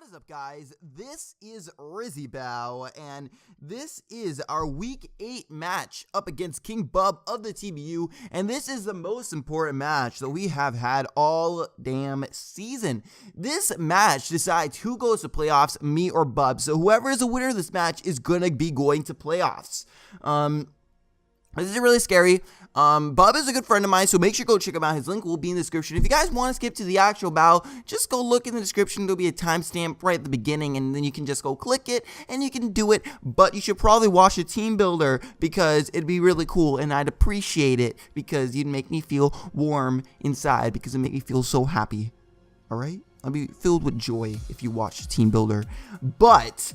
What is up, guys? This is RizzyPOW, and this is our Week 8 match up against King Bub of the TBU, and this is the most important match that we have had all damn season. This match decides who goes to playoffs, me or Bub, so whoever is the winner of this match is gonna be going to playoffs. This is really scary. Bub is a good friend of mine, so make sure to go check him out. His link will be in the description. If you guys want to skip to the actual bow, just go look in the description. There'll be a timestamp right at the beginning, and then you can just go click it, and you can do it. But you should probably watch the team builder, because it'd be really cool, and I'd appreciate it, because you'd make me feel warm inside, because it'd make me feel so happy. Alright? I'll be filled with joy if you watch the team builder. But,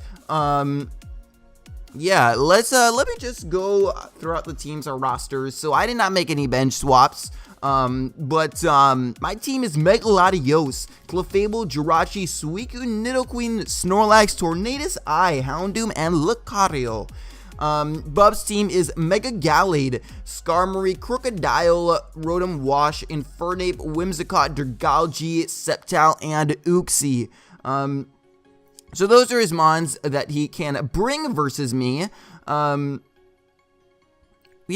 yeah, let me just go throughout the teams, our rosters. So I did not make any bench swaps, but my team is Megaladios, Clefable, Jirachi, Suicune, Nidoqueen, Snorlax, Tornadus, Houndoom, and Lucario. Bub's team is Mega Gallade, Skarmory, Crocodile, Rotom, Wash, Infernape, Whimsicott, Dragalge, Sceptile, and Uxie. So those are his mons that he can bring versus me. He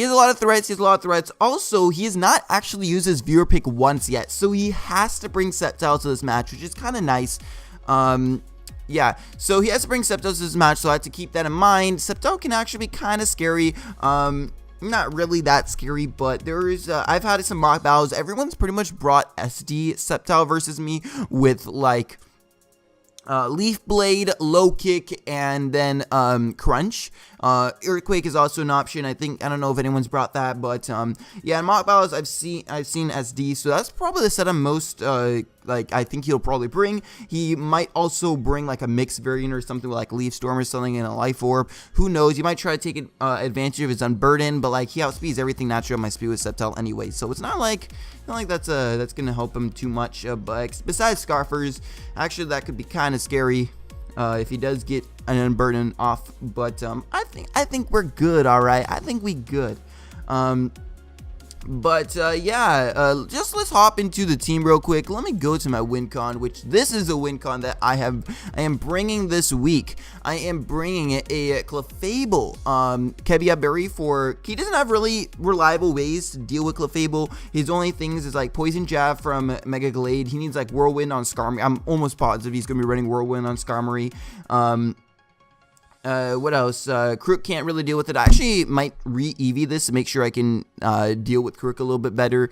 has a lot of threats, Also, he has not actually used his viewer pick once yet, so he has to bring Sceptile to this match, which is kind of nice. Yeah, so he has to bring Sceptile to this match, so I have to keep that in mind. Sceptile can actually be kind of scary. Not really that scary, but there's I've had some mock battles. Everyone's pretty much brought SD Sceptile versus me with like Leaf Blade, Low Kick, and then Crunch. Earthquake is also an option. I don't know if anyone's brought that, but yeah, in mock battles I've seen SD, so that's probably the set I'm most like I think he'll probably bring. He might also bring like a mixed variant or something with like Leaf Storm or something in a Life Orb. Who knows? You might try to take advantage of his Unburden, but like he outspeeds everything natural on my speed with Sceptile anyway, so it's not like that's gonna help him too much. But besides Scarfers, actually that could be kind of scary if he does get an Unburden off. But I think we're good. All right, I think we good. But yeah, just let's hop into the team real quick. Let me go to my win con, which this is a win con that I am bringing this week. I am bringing a Clefable, Kevia Berry for, he doesn't have really reliable ways to deal with Clefable. His only things is like Poison Jab from Mega Glade. He needs like Whirlwind on Skarmory. I'm almost positive he's going to be running Whirlwind on Skarmory. What else? Crook can't really deal with it. I actually might re-EV this to make sure I can deal with Crook a little bit better.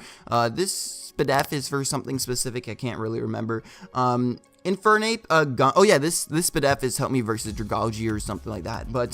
This Spadef is for something specific. I can't really remember. Infernape, oh yeah, this Spadef has helped me versus Dragalge or something like that. But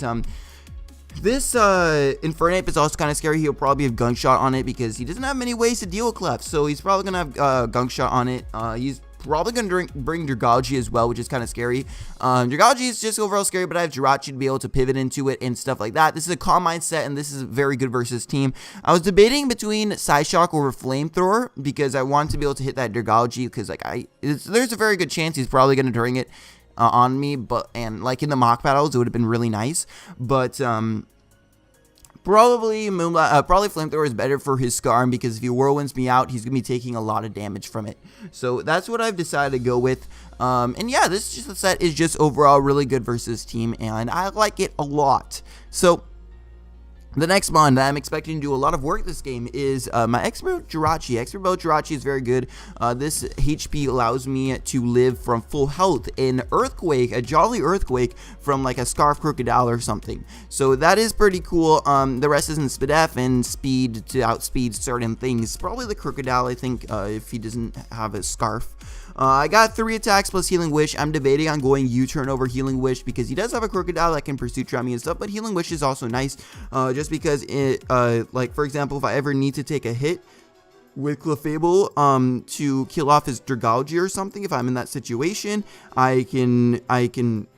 this Infernape is also kind of scary. He'll probably have Gunk Shot on it because he doesn't have many ways to deal with Clef. So he's probably going to have Gunk Shot on it. He's probably going to bring Dragalge as well, which is kind of scary. Dragalge is just overall scary, but I have Jirachi to be able to pivot into it and stuff like that. This is a Calm Mind set, and this is very good versus team. I was debating between Psyshock or Flamethrower because I want to be able to hit that Dragalge because like there's a very good chance he's probably going to bring it on me, and like in the mock battles it would have been really nice, but probably Flamethrower is better for his Skarm because if he Whirlwinds me out, he's going to be taking a lot of damage from it. So that's what I've decided to go with. And yeah, this set is just overall really good versus team, and I like it a lot. So the next mon that I'm expecting to do a lot of work this game is my Expert Jirachi. Expert Jirachi is very good. This HP allows me to live from full health in Earthquake, a Jolly Earthquake from like a Scarf Crocodile or something. So that is pretty cool. The rest is in Spadef and speed to outspeed certain things. Probably the Crocodile, I think, if he doesn't have a Scarf. I got 3 attacks plus Healing Wish. I'm debating on going U-turn over Healing Wish because he does have a Crocodile that can pursue Trap me and stuff, but Healing Wish is also nice just because it, like for example, if I ever need to take a hit with Clefable to kill off his Dragalge or something, if I'm in that situation, I can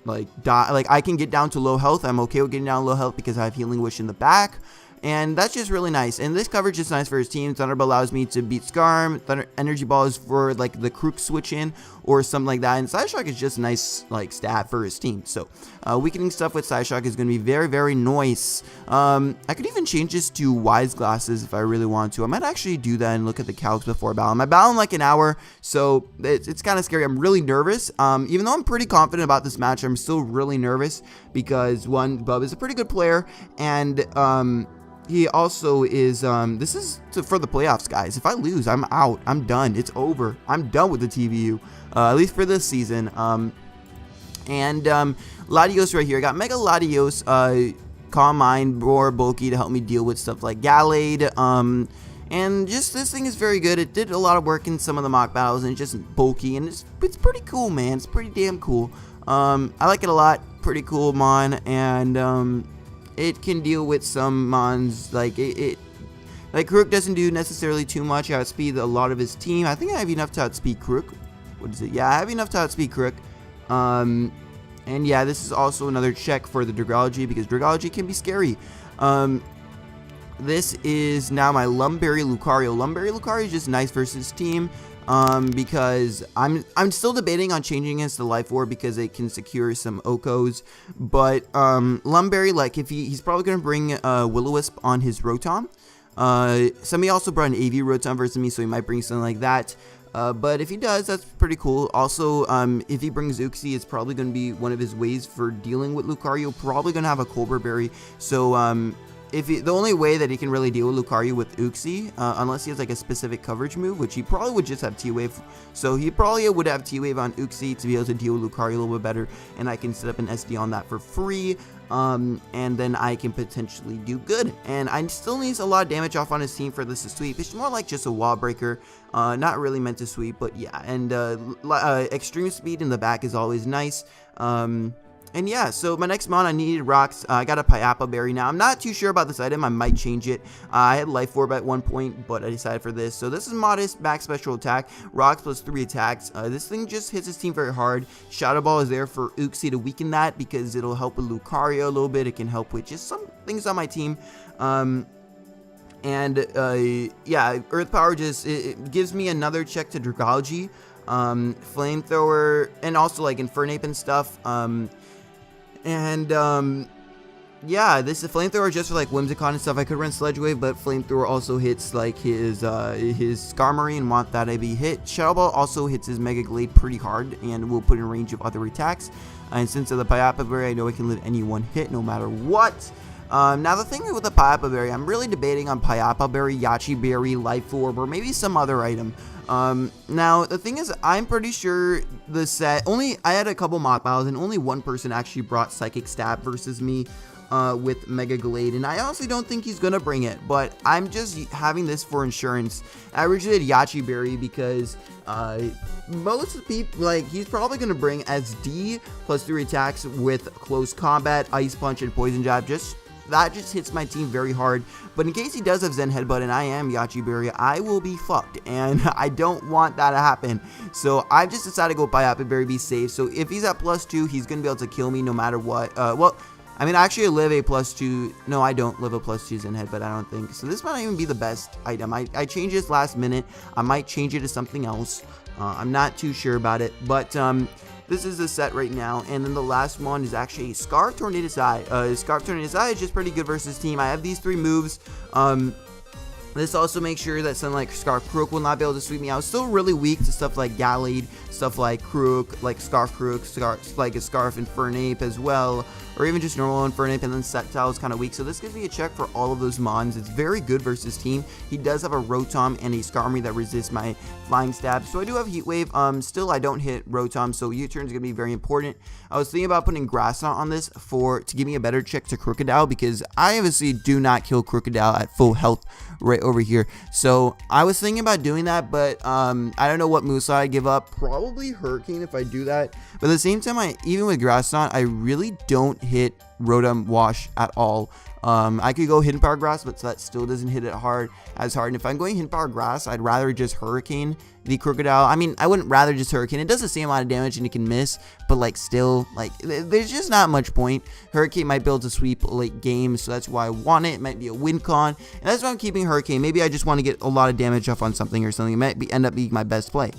like die, like I can get down to low health. I'm okay with getting down to low health because I have Healing Wish in the back. and that's just really nice. And this coverage is nice for his team. Thunderbolt allows me to beat Skarm. Thunder Energy Ball is for like the Crook switch in or something like that. And Psyshock is just a nice like stat for his team. So weakening stuff with Psyshock is going to be very, very nice. I could even change this to Wise Glasses if I really want to. I might actually do that and look at the calcs before battle. I battle in like an hour, so it's kind of scary. I'm really nervous. Even though I'm pretty confident about this match, I'm still really nervous because one, Bub is a pretty good player, and he also is, this is for the playoffs, guys. If I lose, I'm out. I'm done. It's over. I'm done with the TBU, at least for this season. Latios right here. I got Mega Latios, Calm Mind, Roar, Bulky to help me deal with stuff like Gallade. And just this thing is very good. It did a lot of work in some of the mock battles, and it's just bulky, and it's pretty cool, man. It's pretty damn cool. I like it a lot. Pretty cool mon, and it can deal with some mons like like Crook doesn't do necessarily too much. I outspeed a lot of his team. I think I have enough to outspeed Crook. What is it? Yeah, I have enough to outspeed Crook. And yeah, this is also another check for the Dragology because Dragology can be scary. This is now my Lumberry Lucario. Lumberry Lucario is just nice versus team. Because I'm still debating on changing it to Life Orb because it can secure some Okos, but Lumberry, like if he's probably gonna bring Will-O-Wisp on his Rotom. Somebody also brought an AV Rotom versus me, so he might bring something like that. But if he does, that's pretty cool. Also, if he brings Uxie, it's probably going to be one of his ways for dealing with Lucario. Probably going to have a Colbur Berry. So, the only way that he can really deal with Lucario with Uxie, unless he has like a specific coverage move, which he probably would just have T-Wave. So he probably would have T-Wave on Uxie to be able to deal with Lucario a little bit better, and I can set up an SD on that for free. And then I can potentially do good. And I still needs a lot of damage off on his team for this to sweep. It's more like just a wall breaker, not really meant to sweep, but yeah. And extreme speed in the back is always nice. And yeah, so my next mon, I needed rocks. I got a Piappa Berry. Now, I'm not too sure about this item. I might change it. I had Life Orb at one point, but I decided for this. So this is modest max special attack. Rocks plus 3 attacks. This thing just hits his team very hard. Shadow Ball is there for Uxie to weaken that because it'll help with Lucario a little bit. It can help with just some things on my team. Yeah, Earth Power just it gives me another check to Dragology. Flamethrower, and also like Infernape and stuff. Yeah, this is Flamethrower just for like Whimsicott and stuff. I could run Sledge Wave, but Flamethrower also hits like his Skarmory and want that to be hit. Shadow Ball also hits his Mega Glade pretty hard and will put in range of other attacks. And since of the Piappa Berry, I know it can live any one hit no matter what. Now the thing with the Piappa Berry, I'm really debating on Piappa Berry, Yachi Berry, Life Orb, or maybe some other item. Now the thing is, I'm pretty sure the set, I had a couple mock battles and only one person actually brought Psychic Stab versus me with Mega Glade, and I honestly don't think he's gonna bring it, but I'm just having this for insurance. I originally did Yachi Berry because most people, like, he's probably gonna bring SD plus 3 attacks with Close Combat, Ice Punch, and Poison Jab. That just hits my team very hard. But in case he does have Zen Headbutt and I am Yachi Berry, I will be fucked. And I don't want that to happen. So I've just decided to go Piappa Berry, be safe. So if he's at +2, he's going to be able to kill me no matter what. Well, I mean, actually, I live a +2. No, I don't live a +2 Zen Headbutt, I don't think. So this might not even be the best item. I changed this last minute. I might change it to something else. I'm not too sure about it. But this is the set right now, and then the last one is actually Scarf Tornado's Eye. Scarf Tornado's Eye is just pretty good versus team. I have these 3 moves. This also makes sure that something like Scarf Crook will not be able to sweep me. I was still really weak to stuff like Gallade, stuff like Crook, like Scarf Crook, like a Scarf Infernape as well, or even just normal Infernape, and then Sceptile is kind of weak. So this gives me a check for all of those mons. It's very good versus team. He does have a Rotom and a Skarmory that resists my Flying Stab. So I do have Heat Wave. Still, I don't hit Rotom, so U-turn is going to be very important. I was thinking about putting Grass Knot on this to give me a better check to Crocodile, because I obviously do not kill Crocodile at full health right over here. So I was thinking about doing that, but I don't know what moveset I give up. Probably Hurricane if I do that. But at the same time, even with Grass Knot, I really don't hit Rotom Wash at all. I could go Hidden Power Grass, but that still doesn't hit it as hard. And if I'm going Hidden Power Grass, I'd rather just Hurricane the Crocodile. I mean, I wouldn't rather just Hurricane. It does the same amount of damage and it can miss, but like still, like there's just not much point. Hurricane might be able to sweep late game, so that's why I want it. It might be a win con, and that's why I'm keeping Hurricane. Maybe I just want to get a lot of damage off on something or something. It might end up being my best play.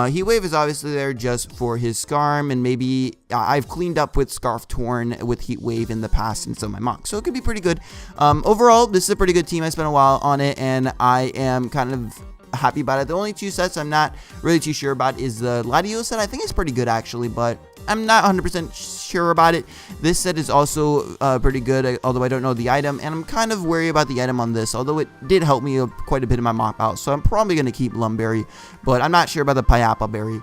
Heat Wave is obviously there just for his Scarm, and maybe I've cleaned up with Scarf Torn with Heat Wave in the past in some of my mocks, so it could be pretty good. Overall, this is a pretty good team. I spent a while on it, and I am kind of happy about it. The only two sets I'm not really too sure about is the Latios set. I think it's pretty good actually, but I'm not 100% sure about it. This set is also pretty good, although I don't know the item, and I'm kind of wary about the item on this, although it did help me quite a bit in my mock out, so I'm probably going to keep Lumberry, but I'm not sure about the Piappa Berry.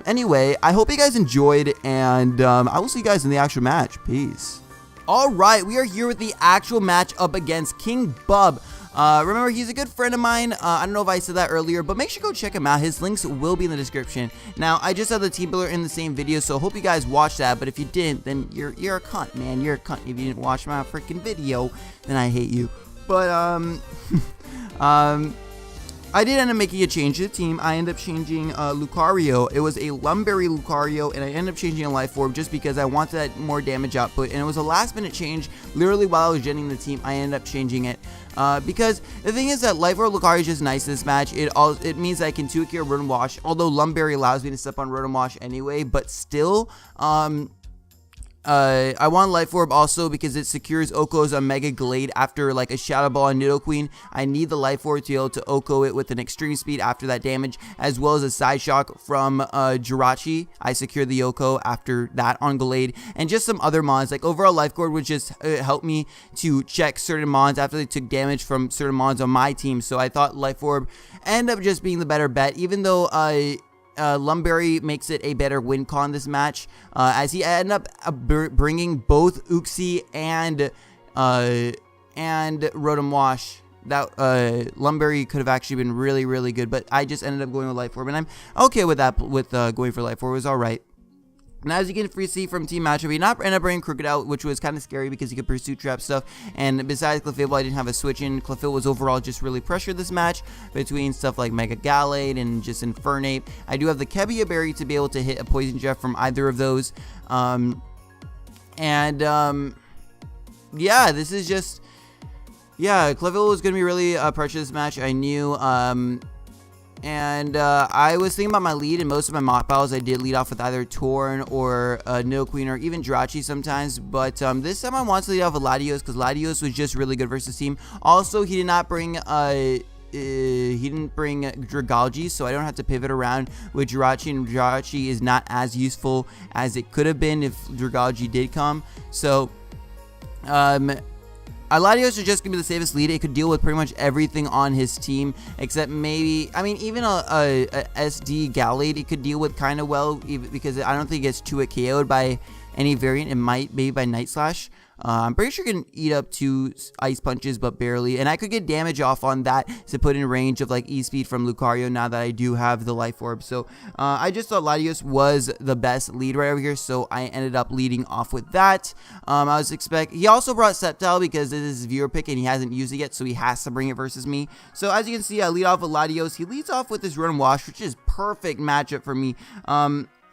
Anyway, I hope you guys enjoyed, and I will see you guys in the actual match. Peace. Alright, we are here with the actual match up against King Bub. Remember, he's a good friend of mine. I don't know if I said that earlier, but make sure to go check him out. His links will be in the description. Now, I just had the team builder in the same video, so I hope you guys watched that. But if you didn't, then you're a cunt, man. You're a cunt. If you didn't watch my freaking video, then I hate you. But I did end up making a change to the team. I ended up changing Lucario. It was a Lumberry Lucario, and I ended up changing a Life Orb just because I wanted that more damage output. And it was a last minute change. Literally while I was genning the team, I ended up changing it. Because the thing is that Life Orb Lucario is just nice this match. It means that I can 2-K or Rotom Wash, although Lumberry allows me to step on Rotom Wash anyway, but still, I want Life Orb also because it secures Oko's Mega Glade after like a Shadow Ball and Nidoqueen. I need the Life Orb to be able to Oko it with an extreme speed after that damage, as well as a Side Shock from Jirachi. I secure the Oko after that on Glade, and just some other mons. Like overall Life Orb would just help me to check certain mons after they took damage from certain mons on my team. So I thought Life Orb ended up just being the better bet, even though Lumberry makes it a better win con this match, as he ended up bringing both Uxie and Rotom Wash. That Lumberry could have actually been really, really good, but I just ended up going with Life Orb, and I'm okay with that. With going for Life Orb, it was all right. Now, as you can see from team matchup, he not ended up bringing Crocodile, which was kind of scary because he could pursue trap stuff. And besides Clefable, I didn't have a switch in. Clefable was overall just really pressured this match between stuff like Mega Gallade and just Infernape. I do have the Kebia Berry to be able to hit a Poison Jet from either of those. Yeah, this is just, yeah, Clefable was going to be really pressured this match. I knew, I was thinking about my lead. In most of my mock battles, I did lead off with either Torn or Nidoqueen or even Jirachi sometimes. But this time I want to lead off with Latios because Latios was just really good versus team. Also, he did not bring he didn't bring Dragalge, so I don't have to pivot around with Jirachi, and Jirachi is not as useful as it could have been if Dragalge did come. So Latios is just going to be the safest lead. It could deal with pretty much everything on his team, except maybe, I mean, even a SD Gallade, it could deal with kind of well, because I don't think it gets 2-hit KO'd by any variant. It might, maybe by Night Slash. I'm pretty sure it can eat up 2 Ice Punches, but barely. And I could get damage off on that to put in range of like E-Speed from Lucario now that I do have the Life Orb. So I just thought Latios was the best lead right over here, so I ended up leading off with that. He also brought Sceptile because this is his viewer pick and he hasn't used it yet, so he has to bring it versus me. So as you can see, I lead off with Latios. He leads off with his Rotom Wash, which is perfect matchup for me.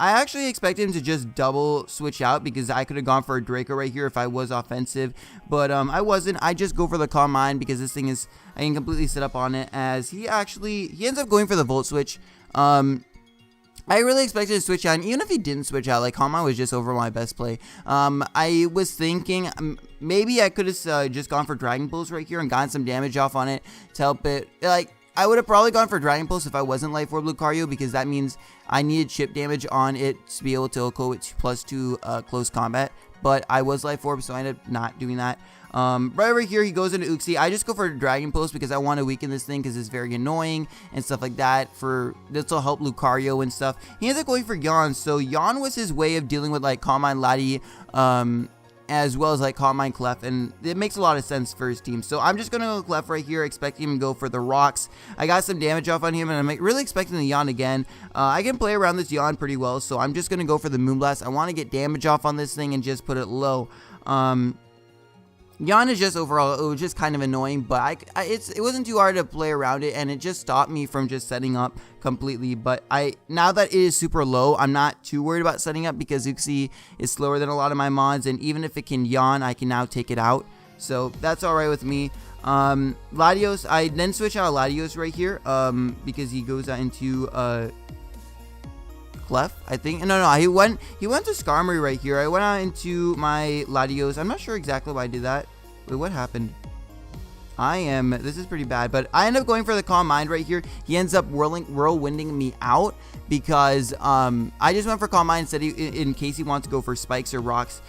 I actually expected him to just double switch out because I could have gone for a Draco right here if I was offensive, but I wasn't. I just go for the Calm Mind because this thing is, I can completely set up on it, as he ends up going for the Volt Switch. I really expected to switch out, and even if he didn't switch out, like Calm Mind was just over my best play. I was thinking maybe I could have just gone for Dragon Pulse right here and gotten some damage off on it to help it, like, I would have probably gone for Dragon Pulse if I wasn't Life Orb Lucario, because that means I needed chip damage on it to be able to Oko it +2 close combat. But I was Life Orb, so I ended up not doing that. Right over here, he goes into Uxie. I just go for Dragon Pulse because I want to weaken this thing because it's very annoying and stuff like that. This will help Lucario and stuff. He ends up going for Yawn. So Yawn was his way of dealing with like Calm Mind Lati, as well as like Calm Mind Clef, and it makes a lot of sense for his team. So I'm just gonna go Clef right here, expecting him to go for the rocks. I got some damage off on him, and I'm really expecting the Yawn again. I can play around this Yawn pretty well, so I'm just gonna go for the Moonblast. I want to get damage off on this thing and just put it low. Yawn is just overall, it was just kind of annoying, but it wasn't too hard to play around it, and it just stopped me from just setting up completely. But now that it is super low, I'm not too worried about setting up because Uxie is slower than a lot of my mods, and even if it can yawn, I can now take it out. So that's alright with me. Latios, I then switch out Latios right here, because he goes out into, Clef, I think. No, he went to Skarmory right here. I went out into my Latios. I'm not sure exactly why I did that. Wait, what happened? This is pretty bad, but I end up going for the Calm Mind right here. He ends up whirlwinding me out because I just went for Calm Mind instead in case he wants to go for Spikes or Rocks.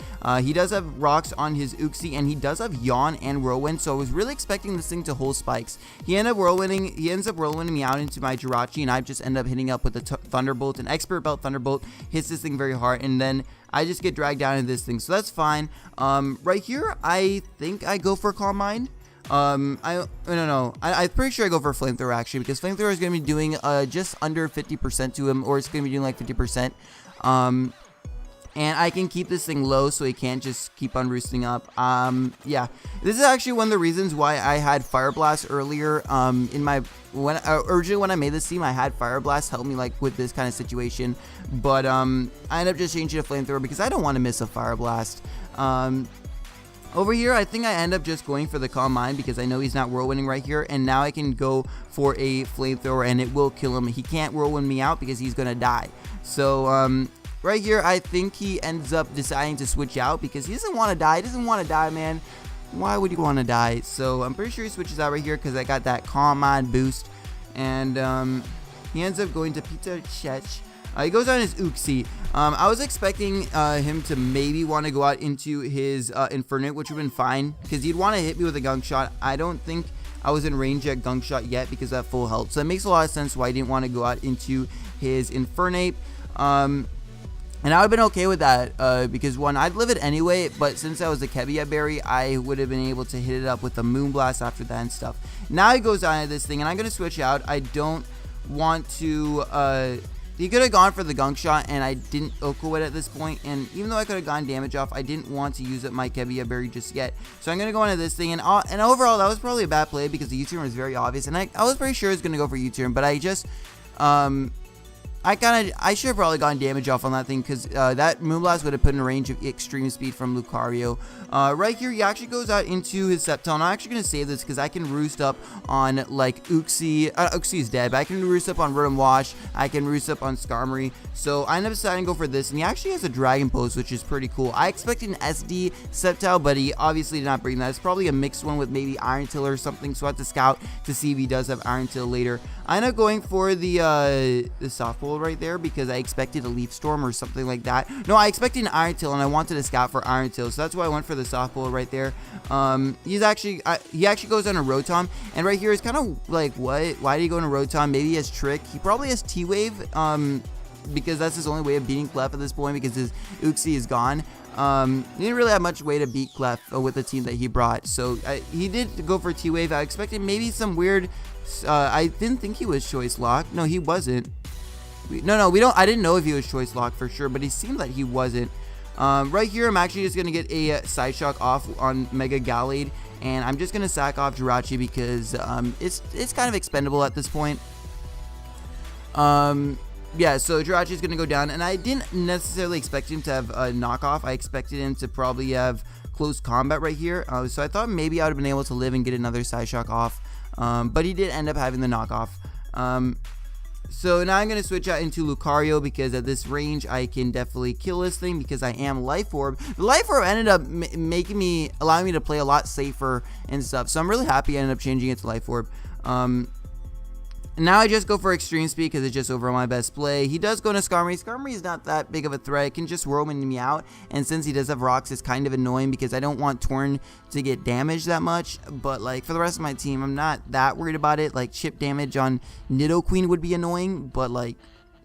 He does have Rocks on his Uxie, and he does have Yawn and Whirlwind, so I was really expecting this thing to hold Spikes. He ends up whirlwinding me out into my Jirachi, and I just end up hitting up with a Thunderbolt. An Expert Belt Thunderbolt hits this thing very hard, and then I just get dragged down into this thing, so that's fine. Right here, I think I go for Calm Mind. I don't know. I'm pretty sure I go for Flamethrower actually, because Flamethrower is going to be doing just under 50% to him, or it's going to be doing like 50%. And I can keep this thing low so he can't just keep on roosting up. Yeah, this is actually one of the reasons why I had Fire Blast earlier. Originally when I made this team, I had Fire Blast help me like with this kind of situation, but I ended up just changing to Flamethrower because I don't want to miss a Fire Blast. Over here, I think I end up just going for the Calm Mind because I know he's not whirlwinding right here, and now I can go for a Flamethrower and it will kill him. He can't whirlwind me out because he's gonna die. So right here, I think he ends up deciding to switch out because he doesn't want to die. He doesn't want to die, man. Why would you want to die? So I'm pretty sure he switches out right here because I got that Calm Mind boost, and he ends up going to Pizza Chech. He goes on his Uxie. I was expecting him to maybe want to go out into his Infernape, which would have been fine, because he'd want to hit me with a Gunk Shot. I don't think I was in range at Gunk Shot yet because of that full health. So it makes a lot of sense why he didn't want to go out into his Infernape. And I would have been okay with that because, one, I'd live it anyway, but since I was a Kebia Berry, I would have been able to hit it up with a Moonblast after that and stuff. Now he goes on to this thing, and I'm going to switch out. I don't want to... He could have gone for the Gunk Shot, and I didn't Oko it at this point, and even though I could have gotten damage off, I didn't want to use up my Kebia Berry just yet. So I'm going to go into this thing, and overall, that was probably a bad play because the U-turn was very obvious, and I was pretty sure it was going to go for U-turn, but I just... I should have probably gotten damage off on that thing because that Moonblast would have put in a range of extreme speed from Lucario. Right here, he actually goes out into his Sceptile. And I'm actually going to save this because I can roost up on like Uxie. Uxie is dead, but I can roost up on Rotom Wash. I can roost up on Skarmory. So I ended up deciding to go for this, and he actually has a Dragon Pose, which is pretty cool. I expected an SD Sceptile, but he obviously did not bring that. It's probably a mixed one with maybe Iron Till or something, so I have to scout to see if he does have Iron Till later. I end up going for the Soft Pull right there because I expected a Leaf Storm or something like that. No, I expected an Iron Till, and I wanted to scout for Iron Till, so that's why I went for the Soft Pull right there. He actually goes on a Rotom, and right here is kind of like, what? Why did he go on a Rotom? Maybe he has Trick. He probably has T-Wave, because that's his only way of beating Clef at this point because his Uxie is gone. He didn't really have much way to beat Clef with the team that he brought, so he did go for T-Wave. I expected maybe some weird... I didn't think he was Choice Lock. No, he wasn't. I didn't know if he was Choice Lock for sure, but he seemed like he wasn't. Right here, I'm actually just going to get a Side Shock off on Mega Gallade, and I'm just going to sack off Jirachi because it's kind of expendable at this point. Yeah, so Jirachi is going to go down, and I didn't necessarily expect him to have a knockoff. I expected him to probably have close combat right here, so I thought maybe I would have been able to live and get another Side Shock off, but he did end up having the knockoff. So now I'm going to switch out into Lucario because at this range I can definitely kill this thing because I am Life Orb. The Life Orb ended up allowing me to play a lot safer and stuff, so I'm really happy I ended up changing it to Life Orb. Now I just go for Extreme Speed because it's just overall my best play. He does go into Skarmory. Skarmory is not that big of a threat. It can just whirlwind me out. And since he does have Rocks, it's kind of annoying because I don't want Torn to get damaged that much. But like for the rest of my team, I'm not that worried about it. Like chip damage on Nidoqueen would be annoying. But like,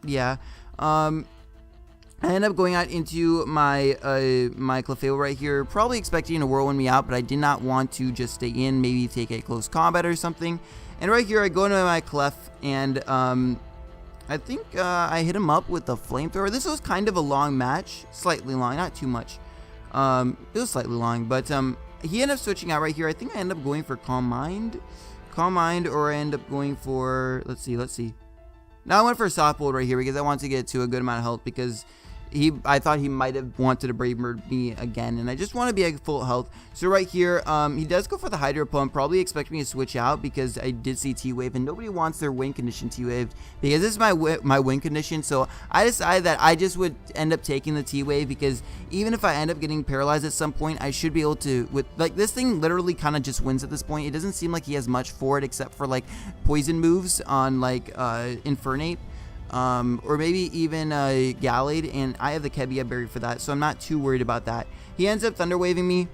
yeah. I end up going out into my my Clefable right here, probably expecting to whirlwind me out, but I did not want to just stay in, maybe take a close combat or something. And right here, I go into my Clef, and I think I hit him up with the Flamethrower. This was kind of a long match, slightly long, not too much. It was slightly long, but he ended up switching out right here. I think I end up going for Calm Mind, or I end up going for, let's see. Now I went for a Soft Bolt right here because I want to get to a good amount of health, because I thought he might have wanted to Brave Bird me again, and I just want to be at full health. So right here, he does go for the Hydro Pump, probably expect me to switch out because I did see T-Wave, and nobody wants their win condition T-Wave because this is my win condition. So I decided that I just would end up taking the T-Wave, because even if I end up getting paralyzed at some point, I should be able to, like, this thing literally kind of just wins at this point. It doesn't seem like he has much for it except for like poison moves on like Infernape. Or maybe even Gallade, and I have the Kebia Berry for that, so I'm not too worried about that. He ends up Thunder Waving me,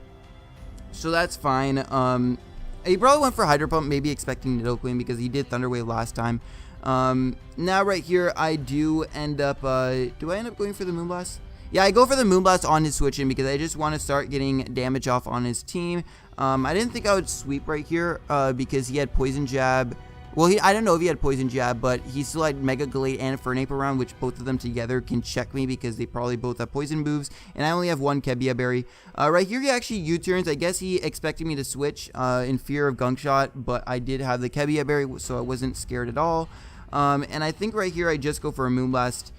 so that's fine. He probably went for Hydro Pump, maybe expecting Nidoqueen because he did Thunder Wave last time. Now right here, I do end up, do I end up going for the Moonblast? Yeah, I go for the Moonblast on his switch in because I just want to start getting damage off on his team. I didn't think I would sweep right here because he had Poison Jab. Well, I don't know if he had Poison Jab, but he still had Mega Gallade and Fernape around, which both of them together can check me because they probably both have Poison moves, and I only have one Kebia Berry. Right here, he actually U-turns. I guess he expected me to switch in fear of Gunk Shot, but I did have the Kebia Berry, so I wasn't scared at all. And I think right here, I just go for a Moonblast.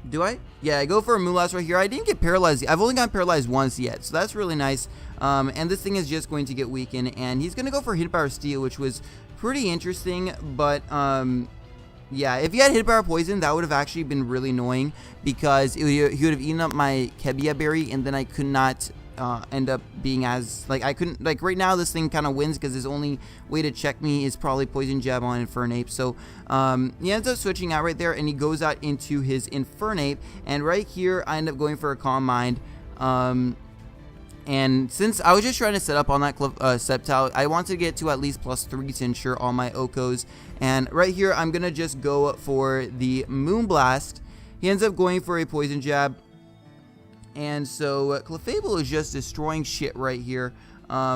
Do I? Yeah, I go for a Moonblast right here. I didn't get paralyzed. I've only gotten paralyzed once yet, so that's really nice. And this thing is just going to get weakened, and he's going to go for Hit Power Steel, which was pretty interesting, but yeah, if he had Hit Power Poison, that would have actually been really annoying because he would have eaten up my Kebia Berry, and then I could not end up being as, like, I couldn't, like, right now this thing kind of wins because his only way to check me is probably Poison Jab on Infernape. So he ends up switching out right there, and he goes out into his Infernape, and right here I end up going for a Calm Mind. And since I was just trying to set up on that Sceptile, I wanted to get to at least +3 to ensure all my Okos. And right here, I'm going to just go for the Moonblast. He ends up going for a Poison Jab. And so Clefable is just destroying shit right here. I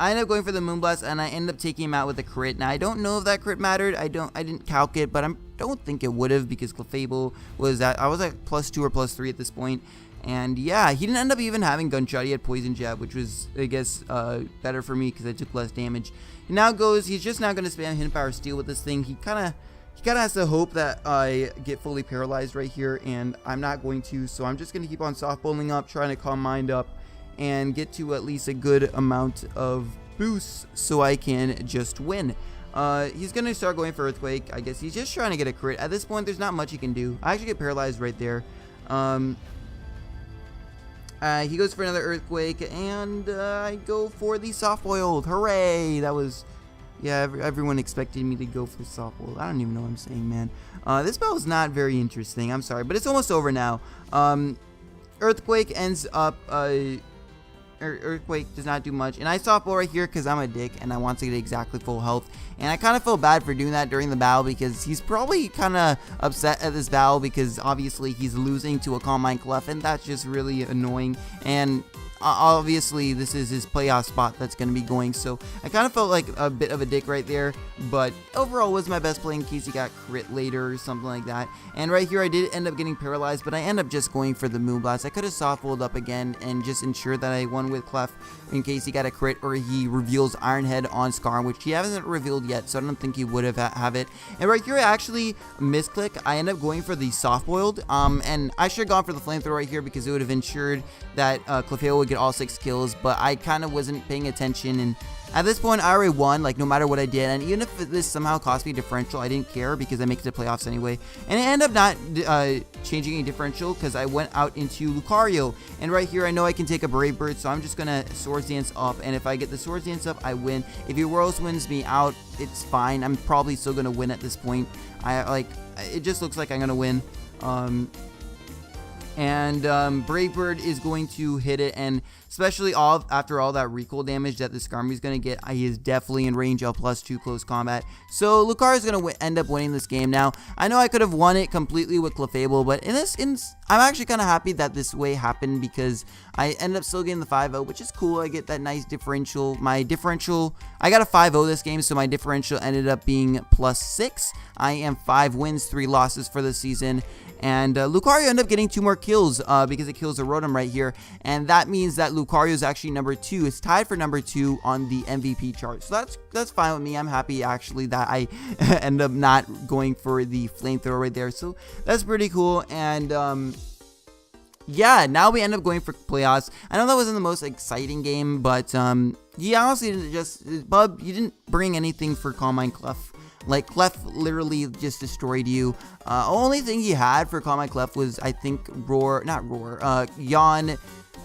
end up going for the Moonblast, and I end up taking him out with a crit. Now, I don't know if that crit mattered. I didn't calc it, but I don't think it would have because Clefable was at, I was at +2 or +3 at this point. And yeah, he didn't end up even having Gunshot. He had Poison Jab, which was, I guess, better for me because I took less damage. He now goes, he's just now going to spam Hidden Power Steel with this thing. He kind of has to hope that I get fully paralyzed right here, and I'm not going to. So I'm just going to keep on soft bowling up, trying to Calm Mind up, and get to at least a good amount of boosts so I can just win. He's going to start going for Earthquake. I guess he's just trying to get a crit. At this point, there's not much he can do. I actually get paralyzed right there. He goes for another Earthquake, and I go for the Soft Boiled. Hooray! That was, yeah, everyone expected me to go for Soft Boiled. I don't even know what I'm saying, man. This battle is not very interesting. I'm sorry, but it's almost over now. Earthquake ends up, Earthquake does not do much, and I Soft Bolt right here because I'm a dick and I want to get exactly full health, and I kind of feel bad for doing that during the battle because he's probably kind of upset at this battle because obviously he's losing to a Calm Mind Clef, and that's just really annoying, and obviously this is his playoff spot that's going to be going, so I kind of felt like a bit of a dick right there, but overall was my best play in case he got crit later or something like that. And right here I did end up getting paralyzed, but I end up just going for the Moonblast. I could have soft rolled up again and just ensured that I won with Clef in case he got a crit or he reveals Iron Head on Scar, which he hasn't revealed yet, so I don't think he would have it. And right here I actually misclick. I end up going for the Soft Boiled, and I should have gone for the Flamethrower right here because it would have ensured that Clefable would get all 6 kills, but I kind of wasn't paying attention, and at this point I already won, like, no matter what I did, and even if this somehow cost me differential, I didn't care because I make it to playoffs anyway. And it ended up not changing any differential because I went out into Lucario, and right here I know I can take a Brave Bird, so I'm just gonna Swords Dance up, and if I get the Swords Dance up, I win. If he Whirls wins me out, it's fine. I'm probably still gonna win at this point. It just looks like I'm gonna win. Brave Bird is going to hit it, and especially after all that recoil damage that the Skarmory is going to get, he is definitely in range of +2 close combat. So Lucario is going to end up winning this game. Now, I know I could have won it completely with Clefable, but I'm actually kind of happy that this way happened because I end up still getting the 5-0, which is cool. I get that nice differential. My differential, I got a 5-0 this game, so my differential ended up being +6. I am 5 wins, 3 losses for the season. And Lucario ended up getting 2 more kills because it kills a Rotom right here. And that means that Lucario is actually number 2. It's tied for number 2 on the MVP chart. So that's fine with me. I'm happy actually that I end up not going for the flamethrower right there. So that's pretty cool. And yeah, now we end up going for playoffs. I know that wasn't the most exciting game, but yeah, honestly, Bub, you didn't bring anything for Calm Mind Clef. Like, Clef literally just destroyed you. Only thing he had for Calm Mind Clef was, I think, Yawn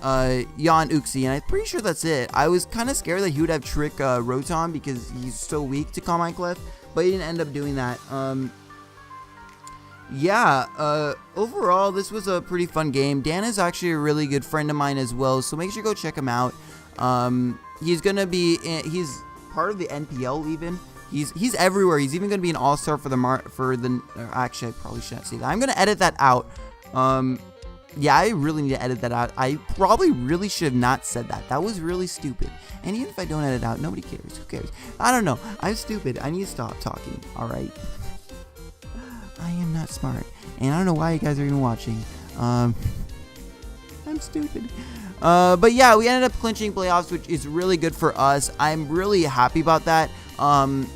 Uxie, and I'm pretty sure that's it. I was kind of scared that he would have Trick Rotom because he's so weak to Calm Mind Clef, but he didn't end up doing that. Yeah, overall, this was a pretty fun game. Dan is actually a really good friend of mine as well, so make sure you go check him out. He's gonna be, he's part of the NPL even. He's everywhere. He's even gonna be an all-star for the actually, I probably shouldn't say that. I'm gonna edit that out. Yeah, I really need to edit that out. I probably really should have not said that. That was really stupid. And even if I don't edit it out, nobody cares. Who cares? I don't know. I'm stupid. I need to stop talking. All right. I am not smart, and I don't know why you guys are even watching. I'm stupid. But yeah, we ended up clinching playoffs, which is really good for us. I'm really happy about that. I'm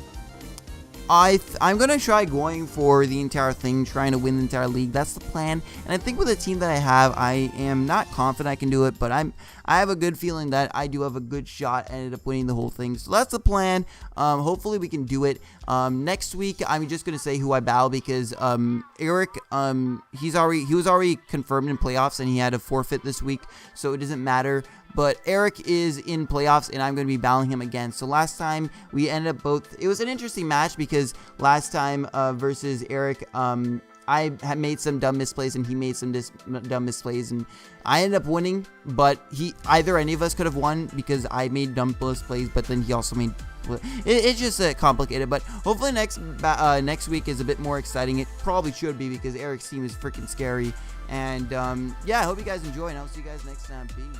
gonna try going for the entire thing, trying to win the entire league. That's the plan. And I think with the team that I have, I am not confident I can do it, but I have a good feeling that I do have a good shot at ended up winning the whole thing. So that's the plan. Hopefully we can do it. Next week, I'm just gonna say who I bow because Eric, he was already confirmed in playoffs and he had a forfeit this week, so it doesn't matter. But Eric is in playoffs, and I'm going to be battling him again. So last time, we ended up both... It was an interesting match because last time versus Eric, I had made some dumb misplays, and he made some dumb misplays, and I ended up winning. But either any of us could have won because I made dumb misplays, but then he also made... It's just complicated, but hopefully next week is a bit more exciting. It probably should be because Eric's team is freaking scary. And yeah, I hope you guys enjoy, and I'll see you guys next time. Peace.